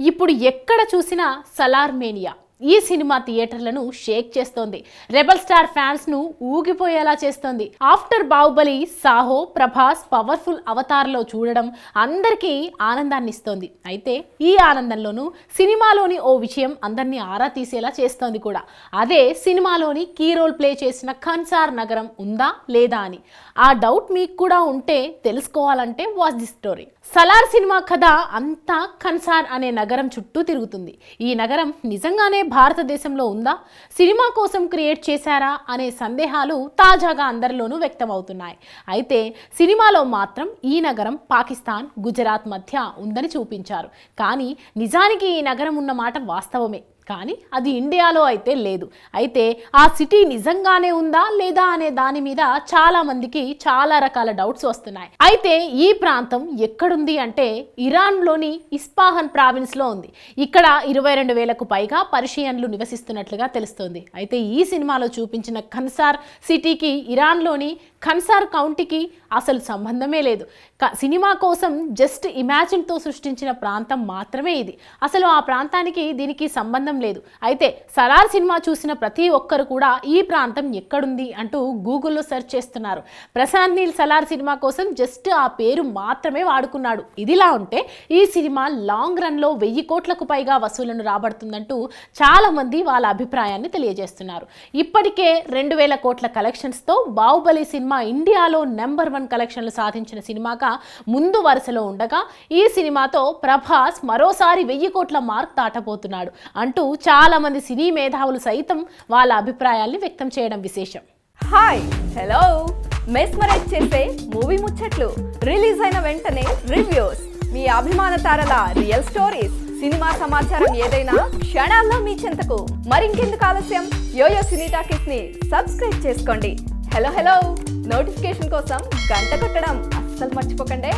ఇప్పుడు ఎక్కడ చూసినా సలార్ మేనియా ఈ సినిమా థియేటర్లను షేక్ చేస్తోంది. రెబల్ స్టార్ ఫ్యాన్స్ ను ఊగిపోయేలా చేస్తోంది. ఆఫ్టర్ బాహుబలి, సాహో, ప్రభాస్ పవర్ఫుల్ అవతార్లో చూడడం అందరికీ ఆనందాన్ని ఇస్తోంది. అయితే ఈ ఆనందంలోనూ సినిమాలోని ఓ విషయం అందరినీ ఆరా తీసేలా చేస్తోంది కూడా. అదే సినిమాలోని కీ రోల్ ప్లే చేసిన ఖన్సార్ నగరం ఉందా లేదా అని. ఆ డౌట్ మీకు కూడా ఉంటే తెలుసుకోవాలంటే watch the story. Salaar cinema కథ అంతా ఖన్సార్ అనే నగరం చుట్టూ తిరుగుతుంది. ఈ నగరం నిజంగానే భారతదేశంలో ఉందా, సినిమా కోసం క్రియేట్ చేశారా అనే సందేహాలు తాజాగా అందరిలోనూ వ్యక్తమవుతున్నాయి. అయితే సినిమాలో మాత్రం ఈ నగరం పాకిస్తాన్, గుజరాత్ మధ్య ఉందని చూపించారు. కానీ నిజానికి ఈ నగరం ఉన్న మాట వాస్తవమే, కానీ అది ఇండియాలో అయితే లేదు. అయితే ఆ సిటీ నిజంగానే ఉందా లేదా అనే దాని మీద చాలా మందికి చాలా రకాల డౌట్స్ వస్తున్నాయి. అయితే ఈ ప్రాంతం ఎక్కడుంది అంటే ఇరాన్లోని ఇస్పాహన్ ప్రావిన్స్లో ఉంది. ఇక్కడ 22,000కు పైగా పర్షియన్లు నివసిస్తున్నట్లుగా తెలుస్తోంది. అయితే ఈ సినిమాలో చూపించిన ఖన్సార్ సిటీకి ఇరాన్లోని ఖన్సార్ కౌంటీకి అసలు సంబంధమే లేదు. సినిమా కోసం జస్ట్ ఇమాజిన్తో సృష్టించిన ప్రాంతం మాత్రమే ఇది. అసలు ఆ ప్రాంతానికి దీనికి సంబంధం లేదు. అయితే సలార్ సినిమా చూసిన ప్రతి ఒక్కరు కూడా ఈ ప్రాంతం ఎక్కడుంది అంటూ గూగుల్లో సెర్చ్ చేస్తున్నారు. ప్రశాంత్ నీల్ సలార్ సినిమా కోసం జస్ట్ ఆ పేరు మాత్రమే వాడుకున్నాడు. ఇదిలా ఉంటే ఈ సినిమా లాంగ్ రన్లో 1000 కోట్లకు పైగా వసూళ్లను రాబడుతుందంటూ చాలా మంది వాళ్ళ అభిప్రాయాన్ని తెలియజేస్తున్నారు. ఇప్పటికే 2,000 కోట్ల కలెక్షన్స్తో బాహుబలి సినిమా ఇండియాలో నెంబర్ 1 కలెక్షన్లు సాధించిన సినిమాగా ముందు వరుసలో ఉండగా ఈ సినిమాతో ప్రభాస్ మరోసారి 1000 కోట్ల మార్క్ దాటబోతున్నాడు అంటూ చాలా మంది సినీ మేధావులు సైతం వాళ్ళ అభిప్రాయాల్ని వ్యక్తం చేయడం విశేషం. హాయ్, హలో, మెస్మరైజ్ చేసే మూవీ ముచ్చట్లు, రిలీజ్ అయిన వెంటనే రివ్యూస్, మీ అభిమాన తారల రియల్ స్టోరీస్, సినిమా సమాచారం ఏదైనా క్షణాల్లో మీ చెంతకు. మరింకెందుకు ఆలస్యం, యోయో సినీ టాకీస్ ని సబ్స్క్రైబ్ చేసుకోండి. హలో హలో నోటిఫికేషన్ కోసం గంట కొట్టడం అస్సలు మర్చిపోకండి.